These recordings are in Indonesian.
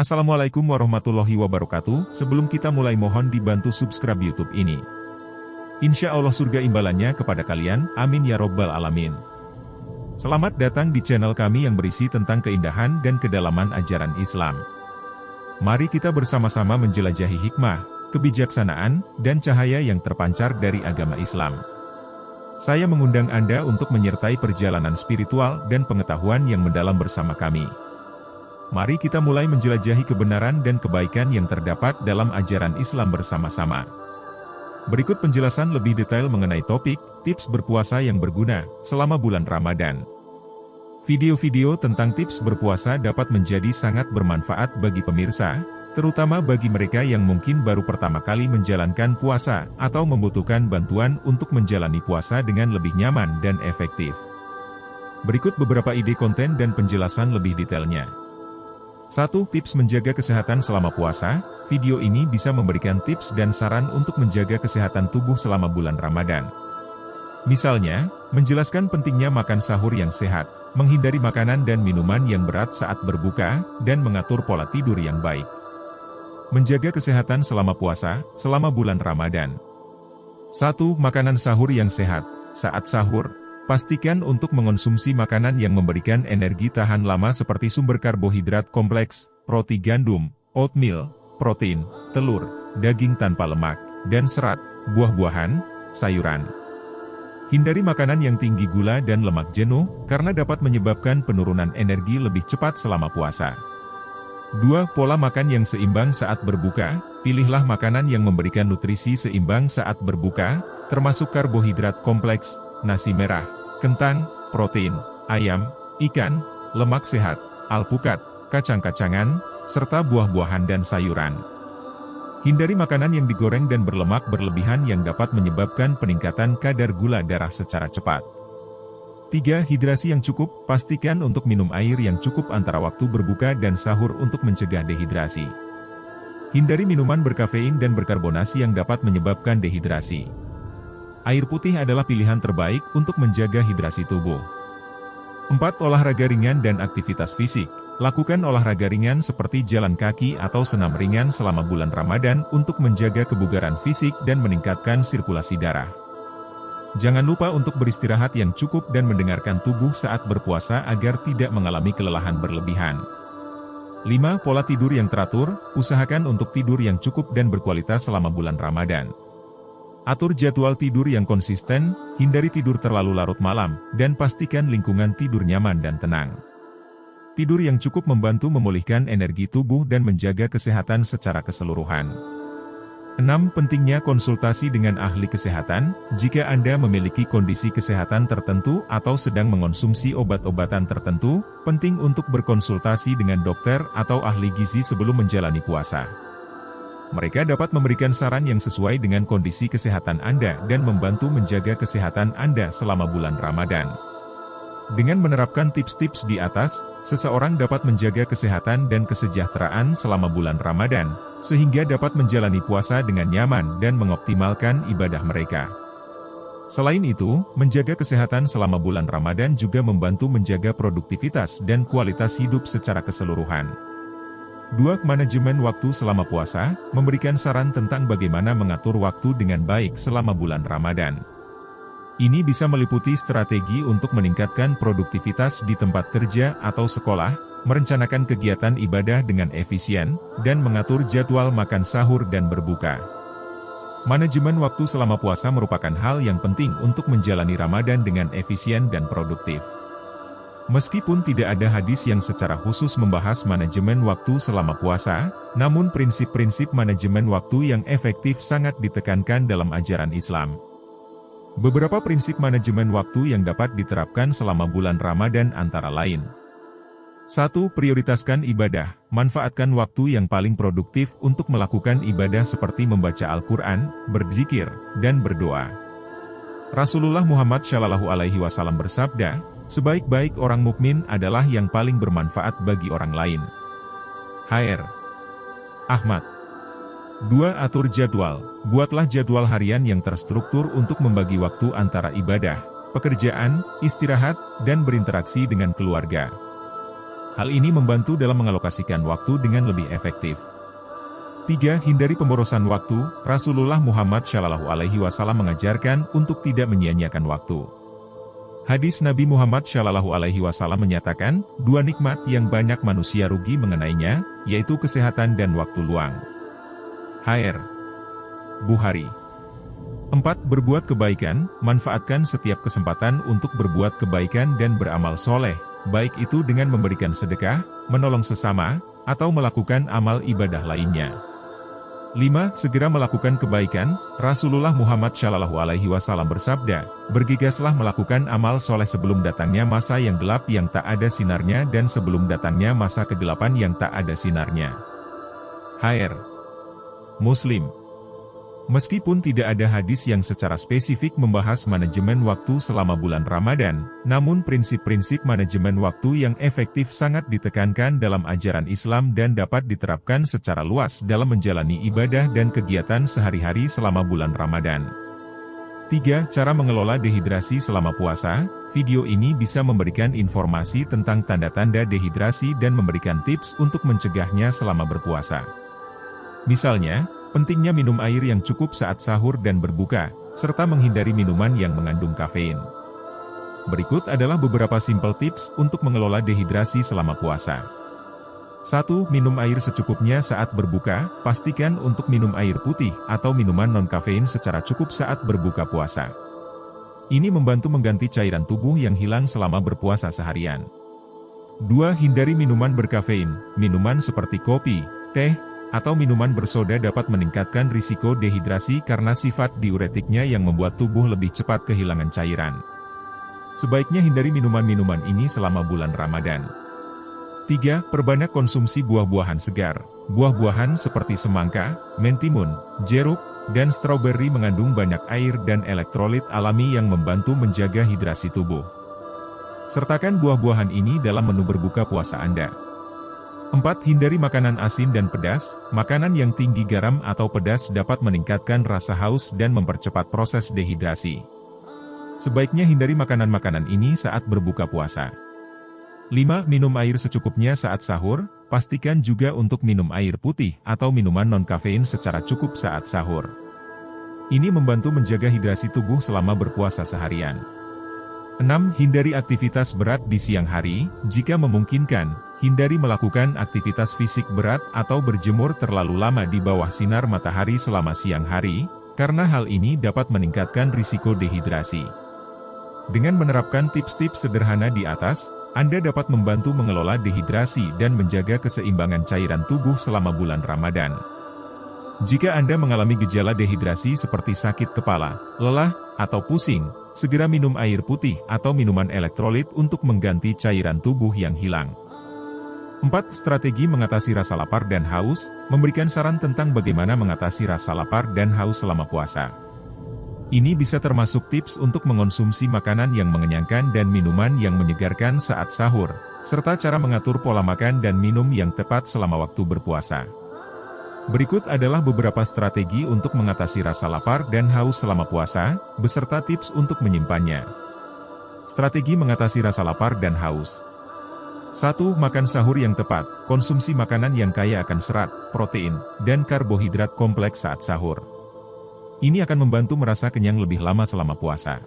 Assalamualaikum warahmatullahi wabarakatuh. Sebelum kita mulai mohon dibantu subscribe YouTube ini. Insya Allah surga imbalannya kepada kalian, amin ya robbal alamin. Selamat datang di channel kami yang berisi tentang keindahan dan kedalaman ajaran Islam. Mari kita bersama-sama menjelajahi hikmah, kebijaksanaan, dan cahaya yang terpancar dari agama Islam. Saya mengundang Anda untuk menyertai perjalanan spiritual dan pengetahuan yang mendalam bersama kami. Mari kita mulai menjelajahi kebenaran dan kebaikan yang terdapat dalam ajaran Islam bersama-sama. Berikut penjelasan lebih detail mengenai topik, tips berpuasa yang berguna, selama bulan Ramadan. Video-video tentang tips berpuasa dapat menjadi sangat bermanfaat bagi pemirsa, terutama bagi mereka yang mungkin baru pertama kali menjalankan puasa, atau membutuhkan bantuan untuk menjalani puasa dengan lebih nyaman dan efektif. Berikut beberapa ide konten dan penjelasan lebih detailnya. 1. Tips menjaga kesehatan selama puasa. Video ini bisa memberikan tips dan saran untuk menjaga kesehatan tubuh selama bulan Ramadan. Misalnya, menjelaskan pentingnya makan sahur yang sehat, menghindari makanan dan minuman yang berat saat berbuka, dan mengatur pola tidur yang baik. Menjaga kesehatan selama puasa, selama bulan Ramadan. 1. Makanan sahur yang sehat. Saat sahur, pastikan untuk mengonsumsi makanan yang memberikan energi tahan lama seperti sumber karbohidrat kompleks, roti gandum, oatmeal, protein, telur, daging tanpa lemak, dan serat, buah-buahan, sayuran. Hindari makanan yang tinggi gula dan lemak jenuh, karena dapat menyebabkan penurunan energi lebih cepat selama puasa. 2. Pola makan yang seimbang saat berbuka. Pilihlah makanan yang memberikan nutrisi seimbang saat berbuka, termasuk karbohidrat kompleks, nasi merah, kentang, protein, ayam, ikan, lemak sehat, alpukat, kacang-kacangan, serta buah-buahan dan sayuran. Hindari makanan yang digoreng dan berlemak berlebihan yang dapat menyebabkan peningkatan kadar gula darah secara cepat. 3. Hidrasi yang cukup. Pastikan untuk minum air yang cukup antara waktu berbuka dan sahur untuk mencegah dehidrasi. Hindari minuman berkafein dan berkarbonasi yang dapat menyebabkan dehidrasi. Air putih adalah pilihan terbaik untuk menjaga hidrasi tubuh. 4. Olahraga ringan dan aktivitas fisik. Lakukan olahraga ringan seperti jalan kaki atau senam ringan selama bulan Ramadan untuk menjaga kebugaran fisik dan meningkatkan sirkulasi darah. Jangan lupa untuk beristirahat yang cukup dan mendengarkan tubuh saat berpuasa agar tidak mengalami kelelahan berlebihan. 5. Pola tidur yang teratur. Usahakan untuk tidur yang cukup dan berkualitas selama bulan Ramadan. Atur jadwal tidur yang konsisten, hindari tidur terlalu larut malam, dan pastikan lingkungan tidur nyaman dan tenang. Tidur yang cukup membantu memulihkan energi tubuh dan menjaga kesehatan secara keseluruhan. 6. Pentingnya konsultasi dengan ahli kesehatan. Jika Anda memiliki kondisi kesehatan tertentu atau sedang mengonsumsi obat-obatan tertentu, penting untuk berkonsultasi dengan dokter atau ahli gizi sebelum menjalani puasa. Mereka dapat memberikan saran yang sesuai dengan kondisi kesehatan Anda dan membantu menjaga kesehatan Anda selama bulan Ramadan. Dengan menerapkan tips-tips di atas, seseorang dapat menjaga kesehatan dan kesejahteraan selama bulan Ramadan, sehingga dapat menjalani puasa dengan nyaman dan mengoptimalkan ibadah mereka. Selain itu, menjaga kesehatan selama bulan Ramadan juga membantu menjaga produktivitas dan kualitas hidup secara keseluruhan. 2. Manajemen waktu selama puasa. Memberikan saran tentang bagaimana mengatur waktu dengan baik selama bulan Ramadan. Ini bisa meliputi strategi untuk meningkatkan produktivitas di tempat kerja atau sekolah, merencanakan kegiatan ibadah dengan efisien, dan mengatur jadwal makan sahur dan berbuka. Manajemen waktu selama puasa merupakan hal yang penting untuk menjalani Ramadan dengan efisien dan produktif. Meskipun tidak ada hadis yang secara khusus membahas manajemen waktu selama puasa, namun prinsip-prinsip manajemen waktu yang efektif sangat ditekankan dalam ajaran Islam. Beberapa prinsip manajemen waktu yang dapat diterapkan selama bulan Ramadan antara lain. 1. Prioritaskan ibadah. Manfaatkan waktu yang paling produktif untuk melakukan ibadah seperti membaca Al-Quran, berzikir, dan berdoa. Rasulullah Muhammad SAW bersabda, sebaik-baik orang mukmin adalah yang paling bermanfaat bagi orang lain. Hr. Ahmad. 2. Atur jadwal. Buatlah jadwal harian yang terstruktur untuk membagi waktu antara ibadah, pekerjaan, istirahat, dan berinteraksi dengan keluarga. Hal ini membantu dalam mengalokasikan waktu dengan lebih efektif. 3. Hindari pemborosan waktu. Rasulullah Muhammad SAW mengajarkan untuk tidak menyia-nyiakan waktu. Hadis Nabi Muhammad SAW menyatakan, dua nikmat yang banyak manusia rugi mengenainya, yaitu kesehatan dan waktu luang. Hr. Bukhari. 4. Berbuat kebaikan. Manfaatkan setiap kesempatan untuk berbuat kebaikan dan beramal soleh, baik itu dengan memberikan sedekah, menolong sesama, atau melakukan amal ibadah lainnya. 5. Segera melakukan kebaikan. Rasulullah Muhammad SAW bersabda, bergegaslah melakukan amal soleh sebelum datangnya masa yang gelap yang tak ada sinarnya dan sebelum datangnya masa kegelapan yang tak ada sinarnya. Hr. Muslim. Meskipun tidak ada hadis yang secara spesifik membahas manajemen waktu selama bulan Ramadan, namun prinsip-prinsip manajemen waktu yang efektif sangat ditekankan dalam ajaran Islam dan dapat diterapkan secara luas dalam menjalani ibadah dan kegiatan sehari-hari selama bulan Ramadan. 3. Cara mengelola dehidrasi selama puasa. Video ini bisa memberikan informasi tentang tanda-tanda dehidrasi dan memberikan tips untuk mencegahnya selama berpuasa. Misalnya, pentingnya minum air yang cukup saat sahur dan berbuka, serta menghindari minuman yang mengandung kafein. Berikut adalah beberapa simple tips untuk mengelola dehidrasi selama puasa. 1. Minum air secukupnya saat berbuka. Pastikan untuk minum air putih atau minuman non-kafein secara cukup saat berbuka puasa. Ini membantu mengganti cairan tubuh yang hilang selama berpuasa seharian. 2. Hindari minuman berkafein. Minuman seperti kopi, teh, atau minuman bersoda dapat meningkatkan risiko dehidrasi karena sifat diuretiknya yang membuat tubuh lebih cepat kehilangan cairan. Sebaiknya hindari minuman-minuman ini selama bulan Ramadan. 3. Perbanyak konsumsi buah-buahan segar. Buah-buahan seperti semangka, mentimun, jeruk, dan stroberi mengandung banyak air dan elektrolit alami yang membantu menjaga hidrasi tubuh. Sertakan buah-buahan ini dalam menu berbuka puasa Anda. 4. Hindari makanan asin dan pedas. Makanan yang tinggi garam atau pedas dapat meningkatkan rasa haus dan mempercepat proses dehidrasi. Sebaiknya hindari makanan-makanan ini saat berbuka puasa. 5. Minum air secukupnya saat sahur. Pastikan juga untuk minum air putih atau minuman non-kafein secara cukup saat sahur. Ini membantu menjaga hidrasi tubuh selama berpuasa seharian. 6. Hindari aktivitas berat di siang hari. Jika memungkinkan, hindari melakukan aktivitas fisik berat atau berjemur terlalu lama di bawah sinar matahari selama siang hari, karena hal ini dapat meningkatkan risiko dehidrasi. Dengan menerapkan tips-tips sederhana di atas, Anda dapat membantu mengelola dehidrasi dan menjaga keseimbangan cairan tubuh selama bulan Ramadan. Jika Anda mengalami gejala dehidrasi seperti sakit kepala, lelah, atau pusing, segera minum air putih atau minuman elektrolit untuk mengganti cairan tubuh yang hilang. 4. Strategi mengatasi rasa lapar dan haus. Memberikan saran tentang bagaimana mengatasi rasa lapar dan haus selama puasa. Ini bisa termasuk tips untuk mengonsumsi makanan yang mengenyangkan dan minuman yang menyegarkan saat sahur, serta cara mengatur pola makan dan minum yang tepat selama waktu berpuasa. Berikut adalah beberapa strategi untuk mengatasi rasa lapar dan haus selama puasa, beserta tips untuk menyimpannya. Strategi mengatasi rasa lapar dan haus. 1. Makan sahur yang tepat. Konsumsi makanan yang kaya akan serat, protein, dan karbohidrat kompleks saat sahur. Ini akan membantu merasa kenyang lebih lama selama puasa.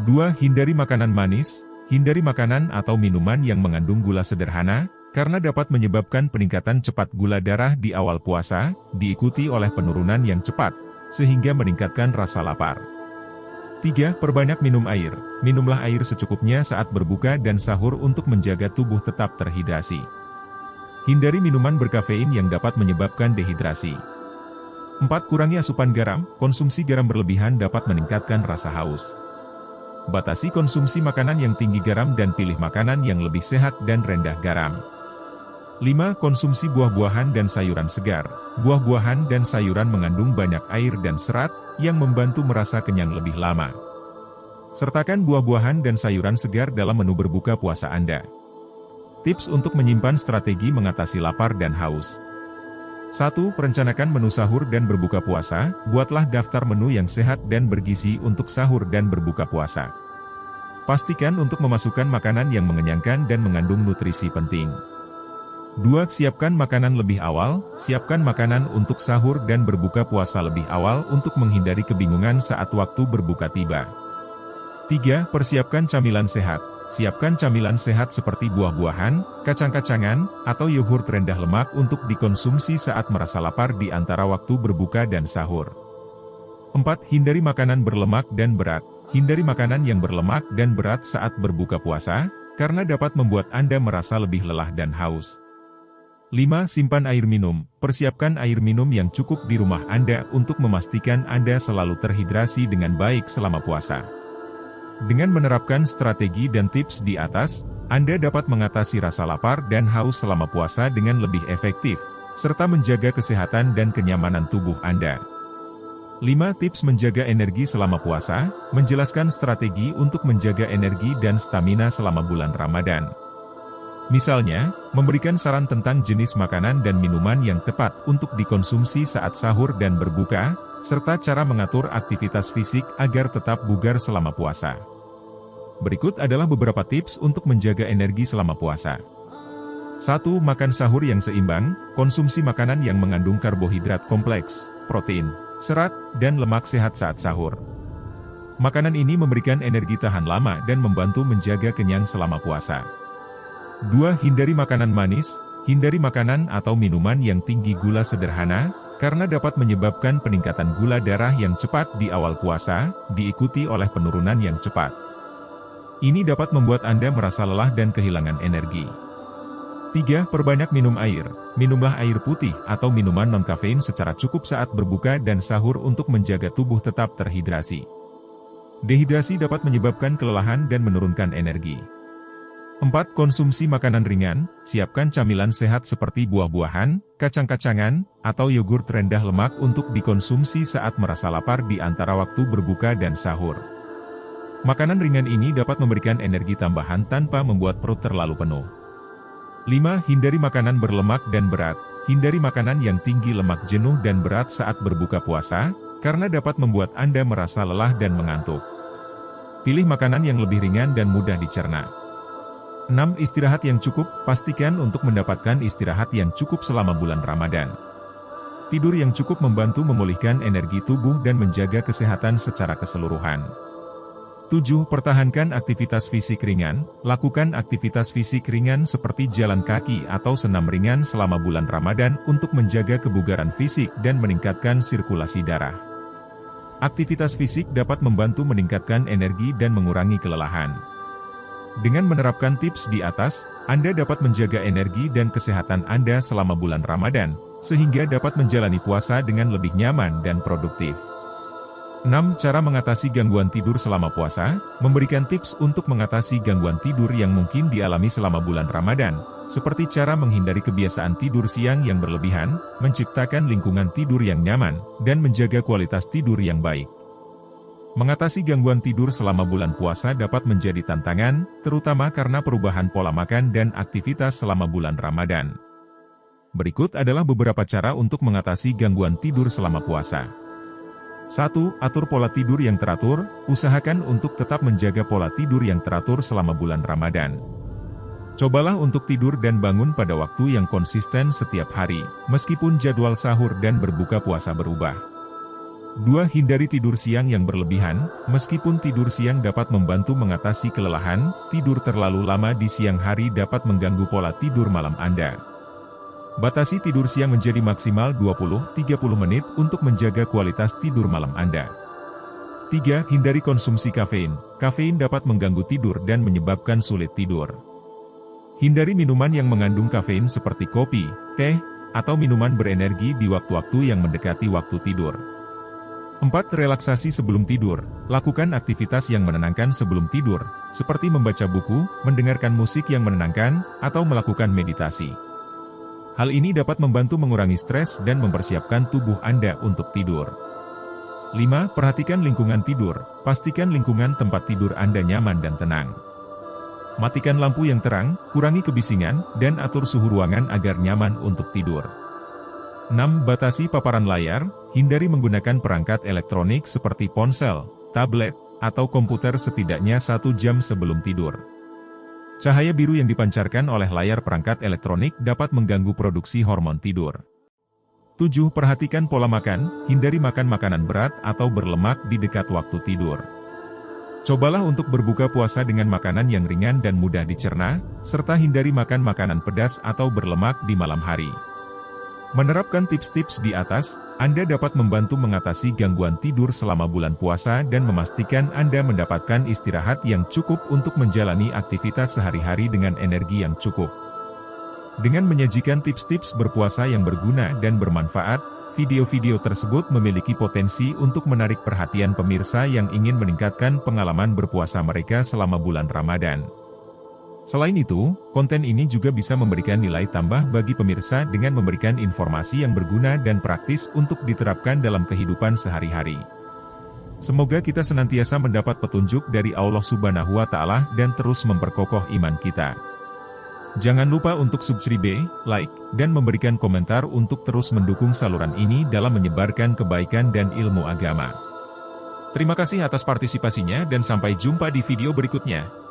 2. Hindari makanan manis. Hindari makanan atau minuman yang mengandung gula sederhana, karena dapat menyebabkan peningkatan cepat gula darah di awal puasa, diikuti oleh penurunan yang cepat, sehingga meningkatkan rasa lapar. 3. Perbanyak minum air. Minumlah air secukupnya saat berbuka dan sahur untuk menjaga tubuh tetap terhidrasi. Hindari minuman berkafein yang dapat menyebabkan dehidrasi. 4. Kurangi asupan garam. Konsumsi garam berlebihan dapat meningkatkan rasa haus. Batasi konsumsi makanan yang tinggi garam dan pilih makanan yang lebih sehat dan rendah garam. 5. Konsumsi buah-buahan dan sayuran segar. Buah-buahan dan sayuran mengandung banyak air dan serat, yang membantu merasa kenyang lebih lama. Sertakan buah-buahan dan sayuran segar dalam menu berbuka puasa Anda. Tips untuk menyimpan strategi mengatasi lapar dan haus. 1. Perencanakan menu sahur dan berbuka puasa. Buatlah daftar menu yang sehat dan bergizi untuk sahur dan berbuka puasa. Pastikan untuk memasukkan makanan yang mengenyangkan dan mengandung nutrisi penting. 2. Siapkan makanan lebih awal, siapkan makanan untuk sahur dan berbuka puasa lebih awal untuk menghindari kebingungan saat waktu berbuka tiba. 3. Persiapkan camilan sehat. Siapkan camilan sehat seperti buah-buahan, kacang-kacangan, atau yogurt rendah lemak untuk dikonsumsi saat merasa lapar di antara waktu berbuka dan sahur. 4. Hindari makanan berlemak dan berat. Hindari makanan yang berlemak dan berat saat berbuka puasa, karena dapat membuat Anda merasa lebih lelah dan haus. 5. Simpan air minum. Persiapkan air minum yang cukup di rumah Anda untuk memastikan Anda selalu terhidrasi dengan baik selama puasa. Dengan menerapkan strategi dan tips di atas, Anda dapat mengatasi rasa lapar dan haus selama puasa dengan lebih efektif, serta menjaga kesehatan dan kenyamanan tubuh Anda. 5. Tips menjaga energi selama puasa, menjelaskan strategi untuk menjaga energi dan stamina selama bulan Ramadan. Misalnya, memberikan saran tentang jenis makanan dan minuman yang tepat untuk dikonsumsi saat sahur dan berbuka, serta cara mengatur aktivitas fisik agar tetap bugar selama puasa. Berikut adalah beberapa tips untuk menjaga energi selama puasa. 1. Makan sahur yang seimbang. Konsumsi makanan yang mengandung karbohidrat kompleks, protein, serat, dan lemak sehat saat sahur. Makanan ini memberikan energi tahan lama dan membantu menjaga kenyang selama puasa. 2. Hindari makanan manis. Hindari makanan atau minuman yang tinggi gula sederhana, karena dapat menyebabkan peningkatan gula darah yang cepat di awal puasa, diikuti oleh penurunan yang cepat. Ini dapat membuat Anda merasa lelah dan kehilangan energi. 3. Perbanyak minum air. Minumlah air putih atau minuman non-kafein secara cukup saat berbuka dan sahur untuk menjaga tubuh tetap terhidrasi. Dehidrasi dapat menyebabkan kelelahan dan menurunkan energi. 4. Konsumsi makanan ringan. Siapkan camilan sehat seperti buah-buahan, kacang-kacangan, atau yogurt rendah lemak untuk dikonsumsi saat merasa lapar di antara waktu berbuka dan sahur. Makanan ringan ini dapat memberikan energi tambahan tanpa membuat perut terlalu penuh. 5. Hindari makanan berlemak dan berat. Hindari makanan yang tinggi lemak jenuh dan berat saat berbuka puasa, karena dapat membuat Anda merasa lelah dan mengantuk. Pilih makanan yang lebih ringan dan mudah dicerna. 6. Istirahat yang cukup. Pastikan untuk mendapatkan istirahat yang cukup selama bulan Ramadan. Tidur yang cukup membantu memulihkan energi tubuh dan menjaga kesehatan secara keseluruhan. 7. Pertahankan aktivitas fisik ringan. Lakukan aktivitas fisik ringan seperti jalan kaki atau senam ringan selama bulan Ramadan untuk menjaga kebugaran fisik dan meningkatkan sirkulasi darah. Aktivitas fisik dapat membantu meningkatkan energi dan mengurangi kelelahan. Dengan menerapkan tips di atas, Anda dapat menjaga energi dan kesehatan Anda selama bulan Ramadan, sehingga dapat menjalani puasa dengan lebih nyaman dan produktif. 6. Cara mengatasi gangguan tidur selama puasa. Memberikan tips untuk mengatasi gangguan tidur yang mungkin dialami selama bulan Ramadan, seperti cara menghindari kebiasaan tidur siang yang berlebihan, menciptakan lingkungan tidur yang nyaman, dan menjaga kualitas tidur yang baik. Mengatasi gangguan tidur selama bulan puasa dapat menjadi tantangan, terutama karena perubahan pola makan dan aktivitas selama bulan Ramadan. Berikut adalah beberapa cara untuk mengatasi gangguan tidur selama puasa. 1. Atur pola tidur yang teratur. Usahakan untuk tetap menjaga pola tidur yang teratur selama bulan Ramadan. Cobalah untuk tidur dan bangun pada waktu yang konsisten setiap hari, meskipun jadwal sahur dan berbuka puasa berubah. 2. Hindari tidur siang yang berlebihan. Meskipun tidur siang dapat membantu mengatasi kelelahan, tidur terlalu lama di siang hari dapat mengganggu pola tidur malam Anda. Batasi tidur siang menjadi maksimal 20-30 menit untuk menjaga kualitas tidur malam Anda. 3. Hindari konsumsi kafein. Kafein dapat mengganggu tidur dan menyebabkan sulit tidur. Hindari minuman yang mengandung kafein seperti kopi, teh, atau minuman berenergi di waktu-waktu yang mendekati waktu tidur. 4. Relaksasi sebelum tidur. Lakukan aktivitas yang menenangkan sebelum tidur, seperti membaca buku, mendengarkan musik yang menenangkan, atau melakukan meditasi. Hal ini dapat membantu mengurangi stres dan mempersiapkan tubuh Anda untuk tidur. 5. Perhatikan lingkungan tidur. Pastikan lingkungan tempat tidur Anda nyaman dan tenang. Matikan lampu yang terang, kurangi kebisingan, dan atur suhu ruangan agar nyaman untuk tidur. 6. Batasi paparan layar. Hindari menggunakan perangkat elektronik seperti ponsel, tablet, atau komputer setidaknya 1 jam sebelum tidur. Cahaya biru yang dipancarkan oleh layar perangkat elektronik dapat mengganggu produksi hormon tidur. 7. Perhatikan pola makan, hindari makan makanan berat atau berlemak di dekat waktu tidur. Cobalah untuk berbuka puasa dengan makanan yang ringan dan mudah dicerna, serta hindari makan makanan pedas atau berlemak di malam hari. Menerapkan tips-tips di atas, Anda dapat membantu mengatasi gangguan tidur selama bulan puasa dan memastikan Anda mendapatkan istirahat yang cukup untuk menjalani aktivitas sehari-hari dengan energi yang cukup. Dengan menyajikan tips-tips berpuasa yang berguna dan bermanfaat, video-video tersebut memiliki potensi untuk menarik perhatian pemirsa yang ingin meningkatkan pengalaman berpuasa mereka selama bulan Ramadan. Selain itu, konten ini juga bisa memberikan nilai tambah bagi pemirsa dengan memberikan informasi yang berguna dan praktis untuk diterapkan dalam kehidupan sehari-hari. Semoga kita senantiasa mendapat petunjuk dari Allah Subhanahu wa Ta'ala dan terus memperkokoh iman kita. Jangan lupa untuk subscribe, like, dan memberikan komentar untuk terus mendukung saluran ini dalam menyebarkan kebaikan dan ilmu agama. Terima kasih atas partisipasinya dan sampai jumpa di video berikutnya.